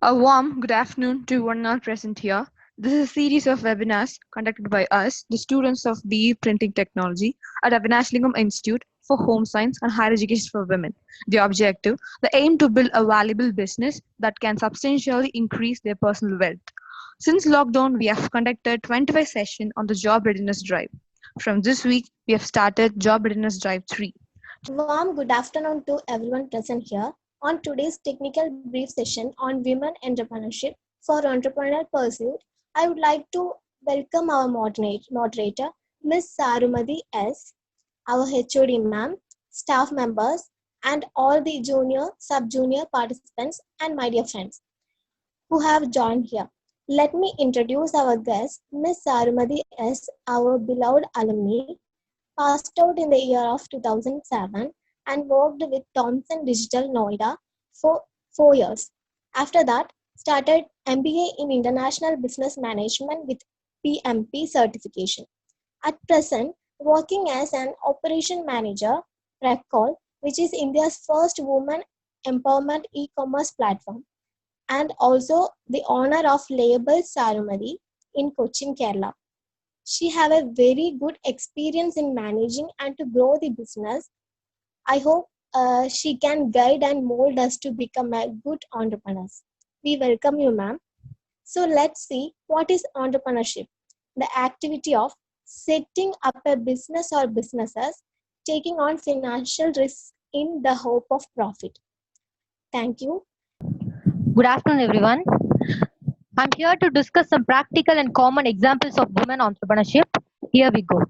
A warm good afternoon to everyone all present here. This is a series of webinars conducted by us, the students of BE Printing Technology at Avinash Lingam Institute for Home Science and Higher Education for Women. The objective, the aim to build a valuable business that can substantially increase their personal wealth. Since lockdown, we have conducted 25 sessions on the Job Readiness Drive. From this week, we have started Job Readiness Drive 3. Warm good afternoon to everyone present here on today's technical brief session on women entrepreneurship for entrepreneurial pursuit. I would like to welcome our moderator, Ms. Sarumadi S., our HOD ma'am, staff members, and all the junior, sub-junior participants and my dear friends who have joined here. Let me introduce our guest, Ms. Sarumadi S., our beloved alumni, passed out in the year of 2007 and worked with Thomson Digital Noida for 4 years. After that, started MBA in International Business Management with PMP certification. At present, working as an operation manager, Recall, which is India's first woman empowerment e-commerce platform, and also the owner of Label Sarumadi in Cochin, Kerala. She have a very good experience in managing and to grow the business. I hope she can guide and mold us to become a good entrepreneurs. We welcome you, ma'am. So let's see what is entrepreneurship. The activity of setting up a business or businesses, taking on financial risks in the hope of profit. Thank you. Good afternoon, everyone. I'm here to discuss some practical and common examples of women entrepreneurship. Here we go.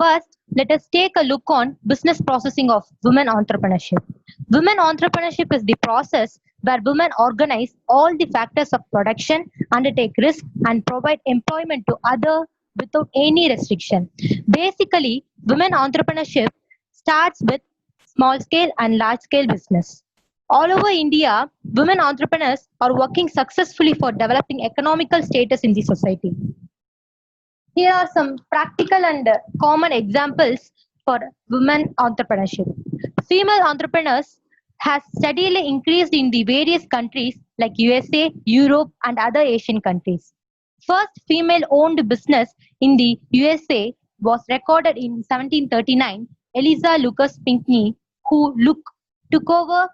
First, let us take a look on business processing of women entrepreneurship. Women entrepreneurship is the process where women organize all the factors of production, undertake risk, and provide employment to others without any restriction. Basically, women entrepreneurship starts with small scale and large scale business. All over India, women entrepreneurs are working successfully for developing economical status in the society. Here are some practical and common examples for women entrepreneurship. Female entrepreneurs has steadily increased in the various countries like USA, Europe, and other Asian countries. First female-owned business in the USA was recorded in 1739. Eliza Lucas Pinckney, who took over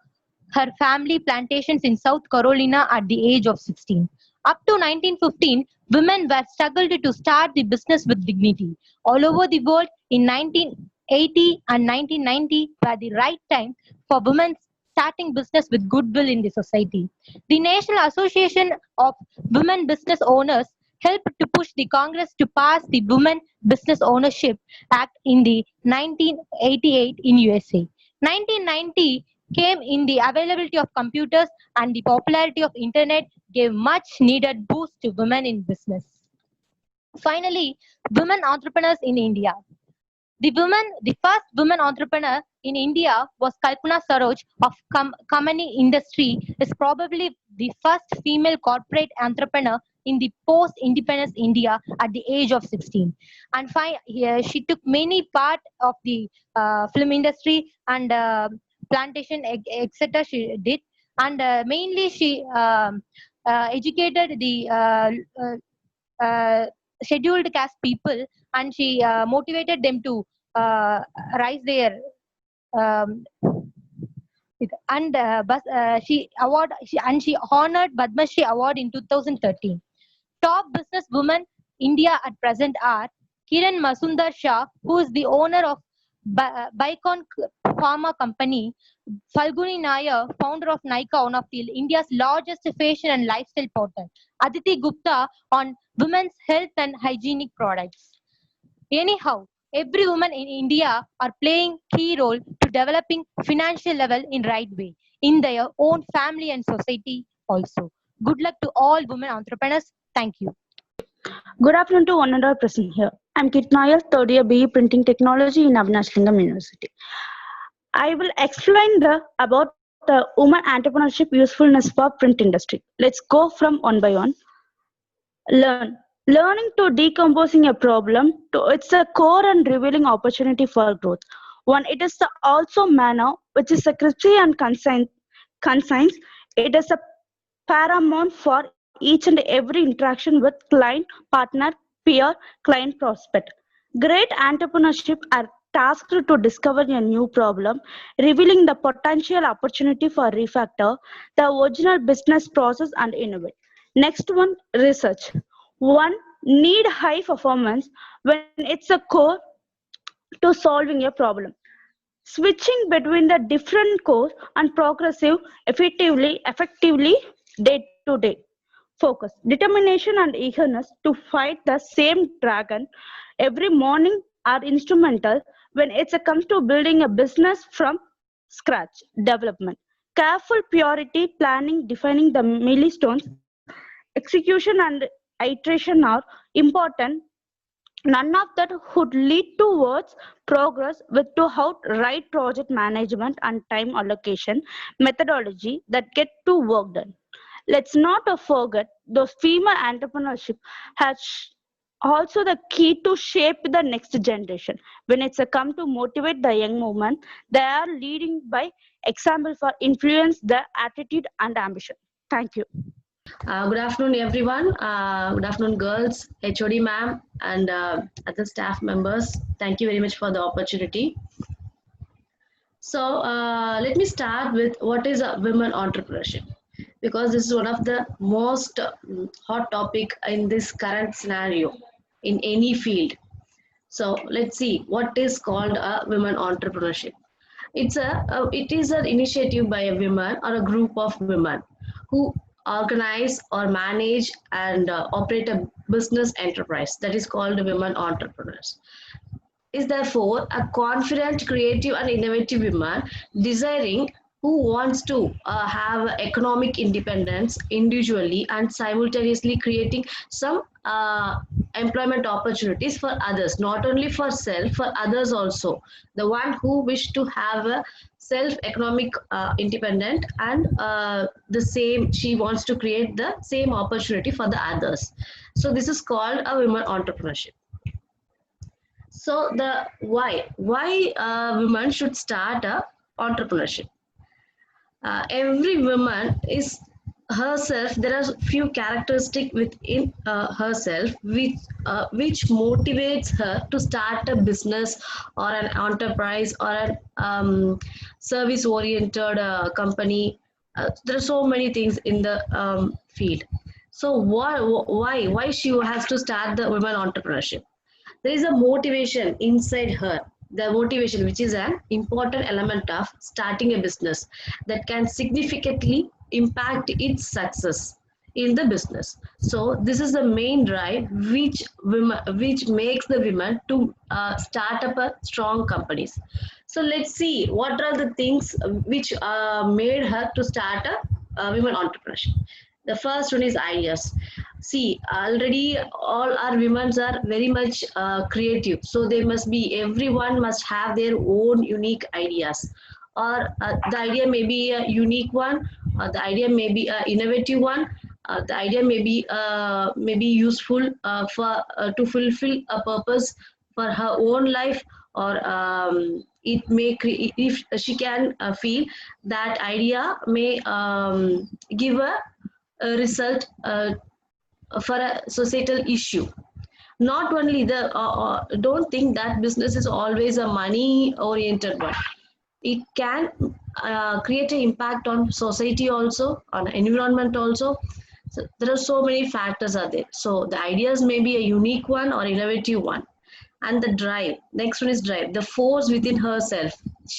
her family plantations in South Carolina at the age of 16. Up to 1915, women were struggled to start the business with dignity. All over the world, in 1980 and 1990 were the right time for women starting business with goodwill in the society. The National Association of Women Business Owners helped to push the Congress to pass the Women Business Ownership Act in the 1988 in USA. 1990 came in the availability of computers and the popularity of internet gave much needed boost to women in business. Finally, women entrepreneurs in India. The first woman entrepreneur in India was Kalpana Saroj of Kamani Industry, is probably the first female corporate entrepreneur in the post-independence India at the age of 16. And she took many part of the film industry and plantation, etc. She did, and mainly she educated the scheduled caste people, and she motivated them to rise their um, she honored Padma Shri Award in 2013. Top business women India at present are Kiran Mazumdar Shah, who is the owner of Bicon Pharma Company; Falguni Nair, founder of Nykaa, one of India's largest fashion and lifestyle portal; Aditi Gupta on women's health and hygienic products. Anyhow, every woman in India are playing key role to developing financial level in right way in their own family and society also. Good luck to all women entrepreneurs. Thank you. Good afternoon to one and all present here. I'm Kit Nair, third year BE Printing Technology in Avinash Lingam University. I will explain about the woman entrepreneurship usefulness for print industry. Let's go from one by one. Learning to decomposing a problem to its a core and revealing opportunity for growth. One, it is the also manner which is a crispy and concise. It is a paramount for each and every interaction with client, partner, peer, client, prospect. Great entrepreneurship are tasked to discover a new problem, revealing the potential opportunity for refactor, the original business process and innovate. Next one, research. One, need high performance when it's a core to solving a problem. Switching between the different core and progressive effectively day to day. Focus, determination and eagerness to fight the same dragon every morning are instrumental when it comes to building a business from scratch. Development, careful purity planning, defining the milestones, execution and iteration are important. None of that would lead towards progress with to how right project management and time allocation methodology that get to work done. Let's not forget those female entrepreneurship has also the key to shape the next generation. When it's a come to motivate the young movement, they are leading by example for influence their attitude and ambition. Thank you. Good afternoon, everyone. Good afternoon, girls, HOD ma'am, and other staff members. Thank you very much for the opportunity. So let me start with what is a women entrepreneurship, because this is one of the most hot topic in this current scenario in any field. So let's see what is called a women entrepreneurship. It is an initiative by a woman or a group of women who organize or manage and operate a business enterprise that is called women entrepreneurs. Is therefore a confident, creative and innovative woman desiring who wants to have economic independence individually and simultaneously creating some employment opportunities for others, not only for self, for others also. The one who wish to have a self economic independent and the same, she wants to create the same opportunity for the others. So this is called a women entrepreneurship. So the why women should start a entrepreneurship. Every woman is herself. There are few characteristics within herself which motivates her to start a business or an enterprise or an service oriented company. There are so many things in the field. So why she has to start the women entrepreneurship? There is a motivation inside her. The motivation, which is an important element of starting a business that can significantly impact its success in the business. So this is the main drive which makes the women to start up a strong companies. So let's see what are the things which made her to start a women entrepreneurship. The first one is ideas. See, already all our women are very much creative. So they must be, everyone must have their own unique ideas. Or the idea may be a unique one, or the idea may be an innovative one, the idea may be useful for to fulfill a purpose for her own life, or it may if she can feel that idea may give a result for a societal issue. Not only don't think that business is always a money oriented one. It can create an impact on society also, on environment also. So there are so many factors are there. So the ideas may be a unique one or innovative one. And the drive, next one is drive, the force within herself.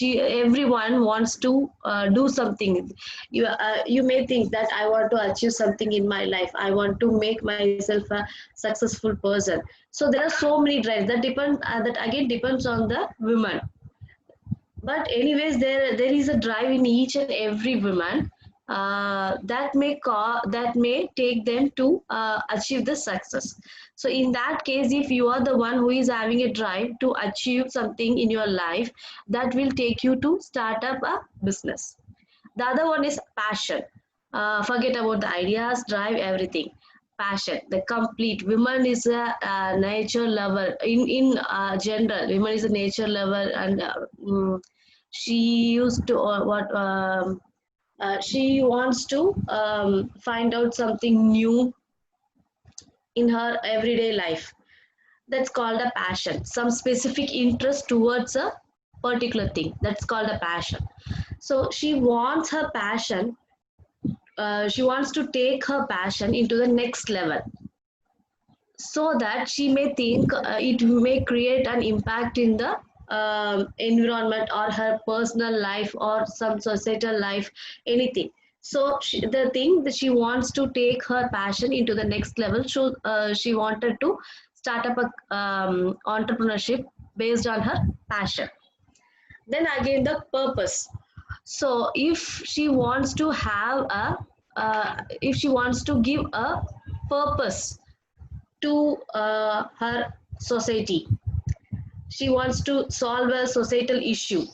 Everyone wants to do something. You may think that I want to achieve something in my life, I want to make myself a successful person. So there are so many drives that that again depends on the woman. But anyways, there is a drive in each and every woman that may take them to achieve the success. So in that case, if you are the one who is having a drive to achieve something in your life, that will take you to start up a business. The other one is passion. Forget about the ideas, drive, everything. Passion, the complete. Woman is a nature lover. In general, woman is a nature lover, and she used to She wants to find out something new in her everyday life. That's called a passion. Some specific interest towards a particular thing. That's called a passion. So she wants her passion. She wants to take her passion into the next level, so that she may think it may create an impact in the environment or her personal life or some societal life, anything. So the thing that she wants to take her passion into the next level, so she wanted to start up a entrepreneurship based on her passion. Then again, the purpose. So if she wants to have a if she wants to give a purpose to her society, she wants to solve a societal issue,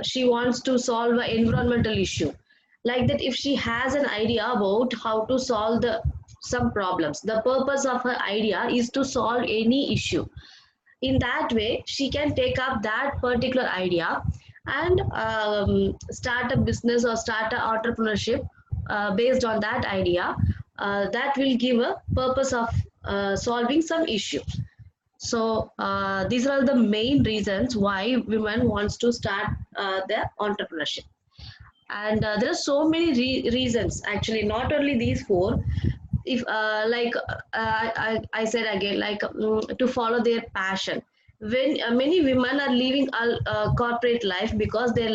she wants to solve an environmental issue, like that. If she has an idea about how to solve the some problems, the purpose of her idea is to solve any issue. In that way, she can take up that particular idea and start a business or start an entrepreneurship based on that idea, that will give a purpose of solving some issue. So these are the main reasons why women wants to start their entrepreneurship. And there are so many reasons, actually, not only these four. If I said again, like to follow their passion. When many women are leaving a corporate life because their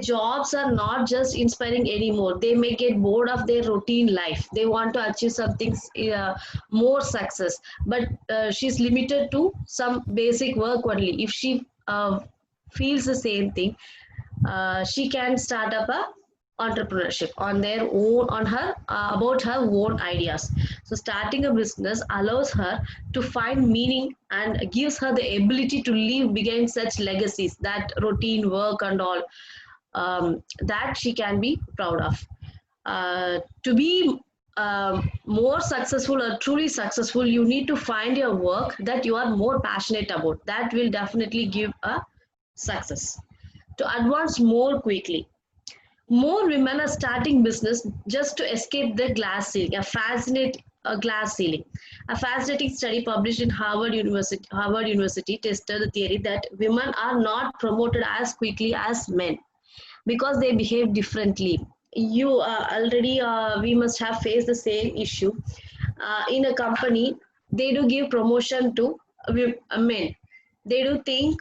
jobs are not just inspiring anymore. They may get bored of their routine life. They want to achieve something more success, but she's limited to some basic work only. If she feels the same thing, she can start up a entrepreneurship on their own, on her about her own ideas. So starting a business allows her to find meaning and gives her the ability to leave behind such legacies, that routine work and all, that she can be proud of. To be more successful or truly successful, you need to find your work that you are more passionate about. That will definitely give a success. To advance more quickly, more women are starting business just to escape the glass ceiling. A glass ceiling. A fascinating study published in Harvard University tested the theory that women are not promoted as quickly as men because they behave differently. You already we must have faced the same issue in a company. They do give promotion to men. They do think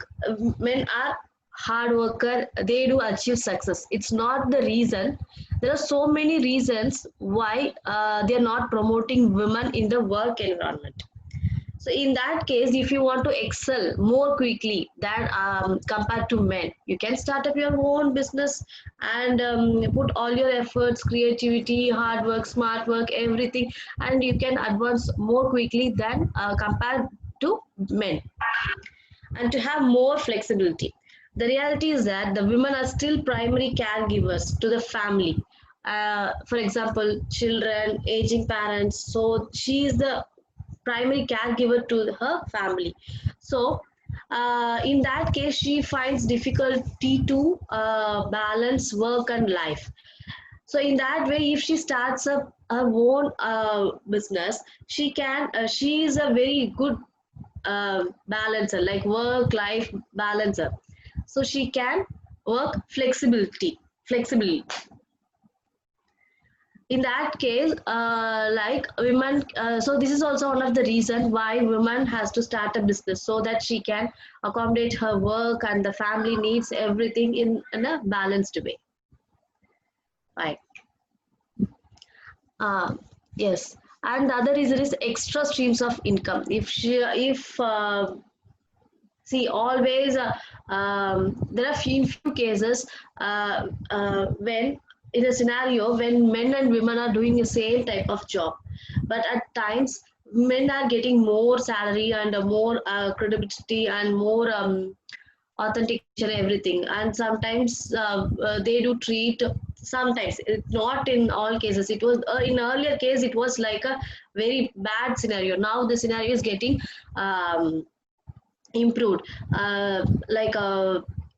men are hard worker, they do achieve success. It's not the reason. There are so many reasons why they're not promoting women in the work environment. So in that case, if you want to excel more quickly than compared to men, you can start up your own business and put all your efforts, creativity, hard work, smart work, everything, and you can advance more quickly than compared to men. And to have more flexibility. The reality is that the women are still primary caregivers to the family. For example, children, aging parents. So she is the primary caregiver to her family. So in that case, she finds difficulty to balance work and life. So in that way, if she starts up her own business, she can. She is a very good balancer, like work life balancer. So she can work flexibly. In that case, like women, so this is also one of the reasons why women has to start a business, so that she can accommodate her work and the family needs, everything in a balanced way. Right. Yes. And the other reason is extra streams of income. See, always there are few cases when in a scenario when men and women are doing the same type of job, but at times men are getting more salary and more credibility and more authentication, everything. And sometimes they do treat, sometimes not in all cases. It was in earlier case it was like a very bad scenario. Now the scenario is getting improved, like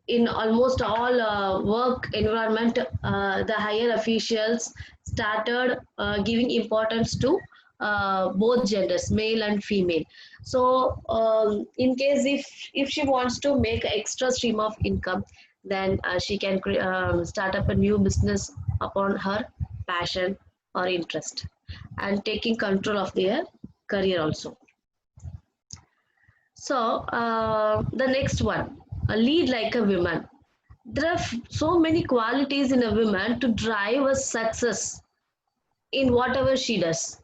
in almost all work environment, the higher officials started giving importance to both genders, male and female. So in case if she wants to make extra stream of income, then she can start up a new business upon her passion or interest, and taking control of their career also. So the next one, lead like a woman. There are so many qualities in a woman to drive a success in whatever she does.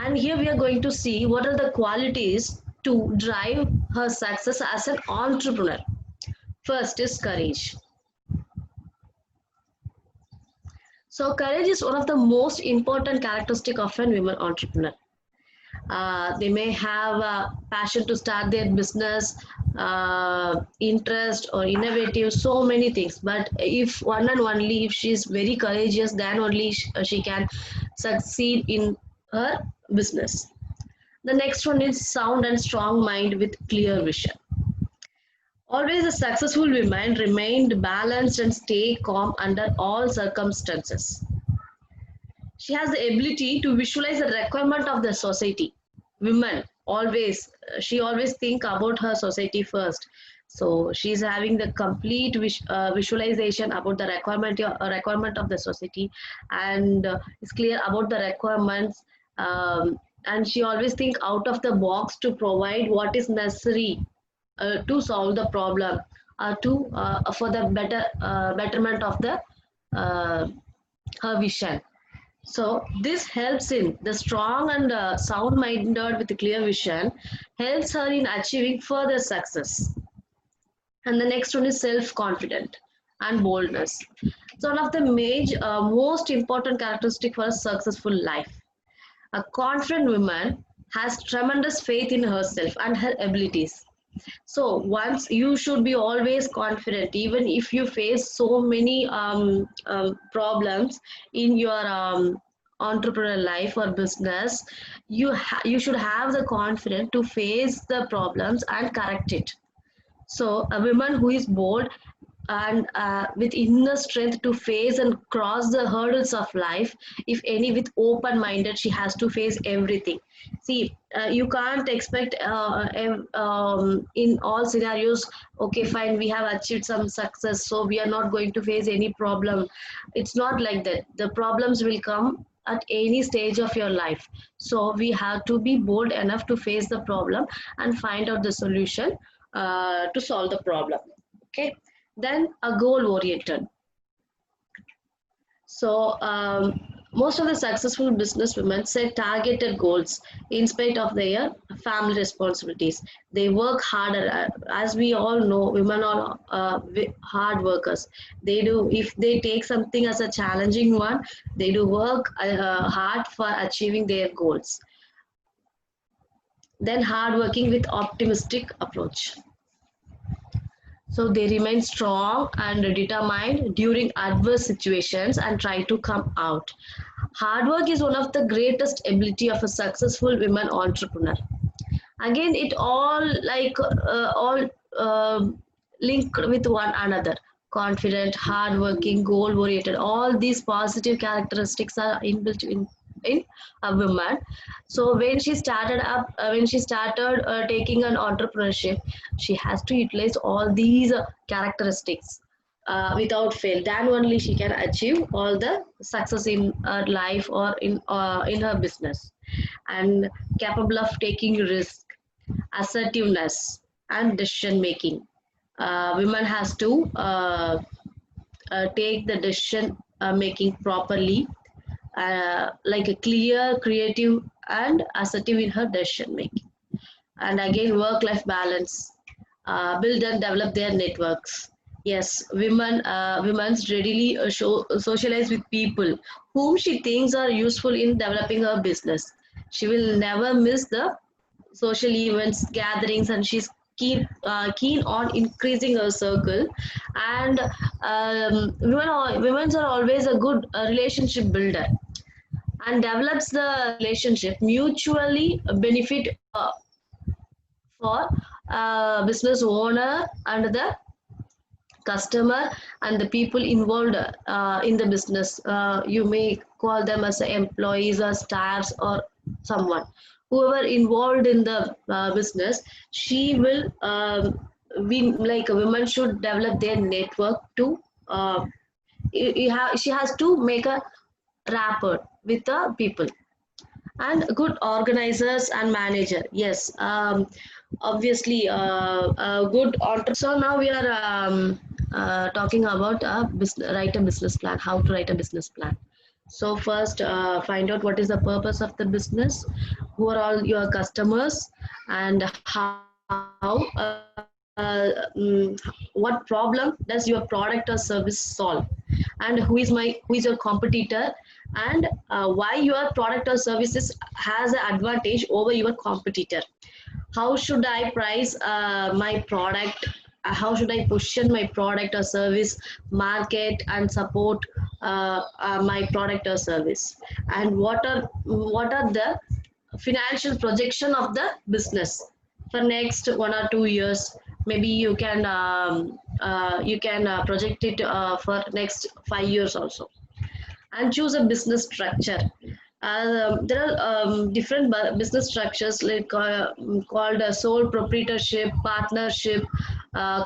And here we are going to see what are the qualities to drive her success as an entrepreneur. First is courage. So courage is one of the most important characteristic of a woman entrepreneur. They may have a passion to start their business, interest or innovative, so many things. But if one and only if she is very courageous, then only she can succeed in her business. The next one is sound and strong mind with clear vision. Always a successful woman remained balanced and stay calm under all circumstances. She has the ability to visualize the requirement of the society. Women always, she always think about her society first. So she's having the complete visualization about the requirement of the society, and is clear about the requirements. And she always think out of the box to provide what is necessary to solve the problem, to for the betterment of the her vision. So this helps in the strong and sound-minded with clear vision, helps her in achieving further success. And the next one is self-confident and boldness. It's one of the most important characteristic for a successful life. A confident woman has tremendous faith in herself and her abilities. So once you should be always confident, even if you face so many problems in your entrepreneurial life or business, you should have the confidence to face the problems and correct it. So a woman who is bold and with inner strength to face and cross the hurdles of life, if any with open minded, she has to face everything. See, you can't expect in all scenarios, okay fine, we have achieved some success, so we are not going to face any problem. It's not like that. The problems will come at any stage of your life, so we have to be bold enough to face the problem and find out the solution to solve the problem. Okay. Then a goal oriented. So most of the successful business women set targeted goals in spite of their family responsibilities. They work harder. As we all know, women are hard workers. They do, if they take something as a challenging one, they do work hard for achieving their goals. Then hard working with optimistic approach. So they remain strong and determined during adverse situations and try to come out. Hard work is one of the greatest ability of a successful women entrepreneur. Again, it all linked with one another. Confident, hardworking, goal-oriented. All these positive characteristics are inbuilt in a woman. So when she started taking an entrepreneurship, she has to utilize all these characteristics without fail. Then only she can achieve all the success in her life or in her business. And capable of taking risk, assertiveness, and decision making. Women has to take the decision making properly. Like a clear, creative, and assertive in her decision making. And again, work-life balance, build and develop their networks. Yes, women readily socialize with people whom she thinks are useful in developing her business. She will never miss the social events, gatherings, and she's keen on increasing her circle. And women are always a good relationship builder and develops the relationship mutually benefit for business owner and the customer and the people involved in the business. You may call them as employees or staffs or someone. Whoever involved in the business, she will be like a woman should develop their network to. She has to make a rapport with the people and good organizers and manager. Yes, obviously a good entrepreneur. So now we are talking about write a business plan, how to write a business plan. So first find out what is the purpose of the business, who are all your customers, and what problem does your product or service solve, and who is your competitor, and why your product or services has an advantage over your competitor. How should I price my product, how should I position my product or service, market and support my product or service, and what are the financial projection of the business for next 1 or 2 years. Maybe you can project it for next 5 years also, and choose a business structure. There are different business structures like called sole proprietorship, partnership,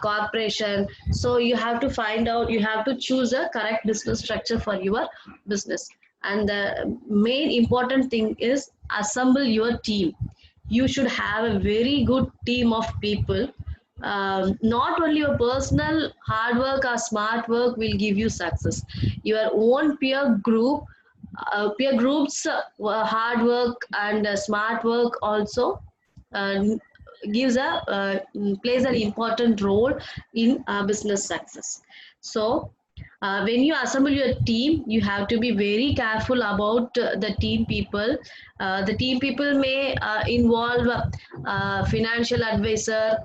corporation. So you have to find out, you have to choose a correct business structure for your business. And the main important thing is assemble your team. You should have a very good team of people. Not only your personal hard work or smart work will give you success. Your own peer groups hard work and smart work also uh, gives a plays an important role in business success. So when you assemble your team, you have to be very careful about the team people. The team people may involve financial advisor,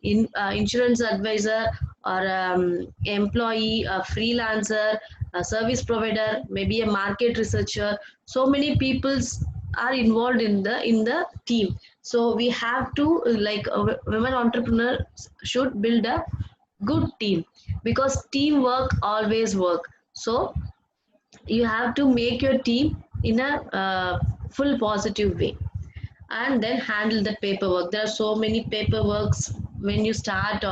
insurance advisor, or employee, a freelancer, a service provider, maybe a market researcher. So many peoples are involved in the team. So we have to like women entrepreneurs should build a good team, because teamwork always work. So you have to make your team in a full positive way, and then handle the paperwork. There are so many paperworks when you start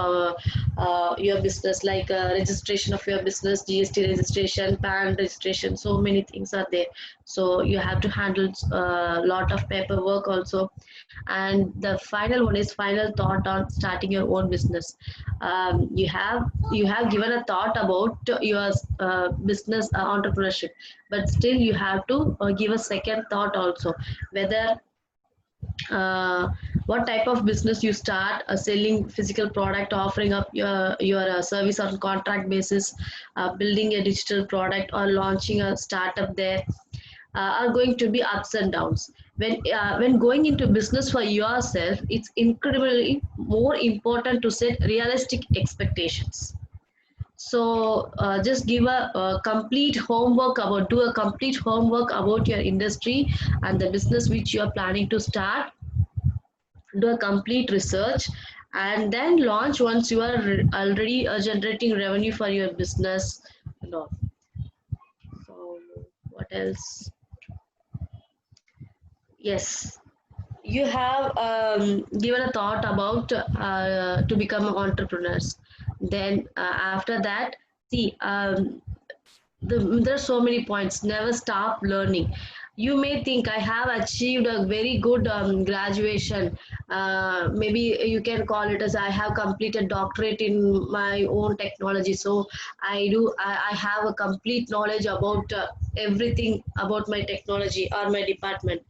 your business, like registration of your business, GST registration, PAN registration, so many things are there. So you have to handle a lot of paperwork also. And the final one is final thought on starting your own business. You have given a thought about your business entrepreneurship, but still you have to give a second thought also, whether uh, what type of business you start, selling physical product, offering up your service on contract basis, building a digital product, or launching a startup. There are going to be ups and downs. When going into business for yourself, it's incredibly more important to set realistic expectations. So just give a complete homework about do a complete homework about your industry and the business which you are planning to start. Do a complete research, and then launch once you are already generating revenue for your business and all. So what else? Yes, you have given a thought about to become entrepreneurs. Then after that, see, there are so many points. Never stop learning. You may think I have achieved a very good graduation. Maybe you can call it as I have completed doctorate in my own technology. So I have a complete knowledge about everything about my technology or my department.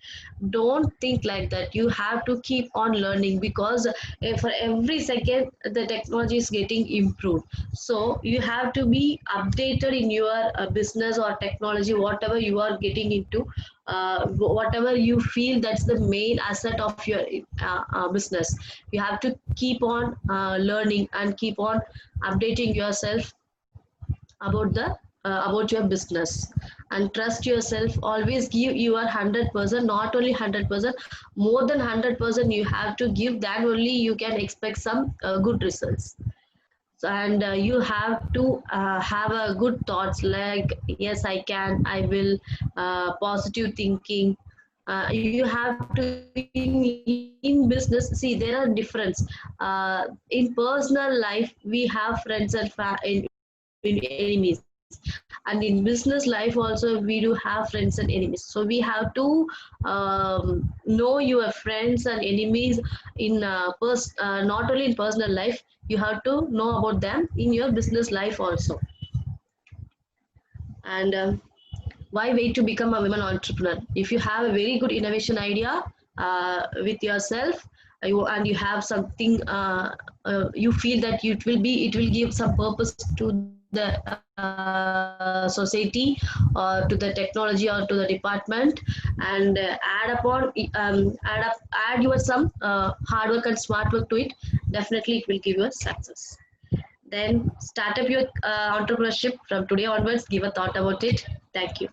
Don't think like that. You have to keep on learning, because for every second the technology is getting improved. So you have to be updated in your business or technology, whatever you are getting into, whatever you feel that's the main asset of your business. You have to keep on learning and keep on updating yourself about the about your business, and trust yourself. Always give your 100%, not only 100%, more than 100% you have to give. Then only you can expect some good results. So, and you have to have a good thoughts like yes I can, I will, positive thinking. You have to in business, see there are difference. In personal life we have friends and enemies, and in business life also we do have friends and enemies, so we have to know your friends and enemies in not only in personal life, you have to know about them in your business life also. And why wait to become a women entrepreneur? If you have a very good innovation idea with yourself, and you have something, you feel that it will give some purpose to the society or to the technology or to the department, and add your some hard work and smart work to it, definitely it will give you a success. Then start up your entrepreneurship from today onwards. Give a thought about it. Thank you.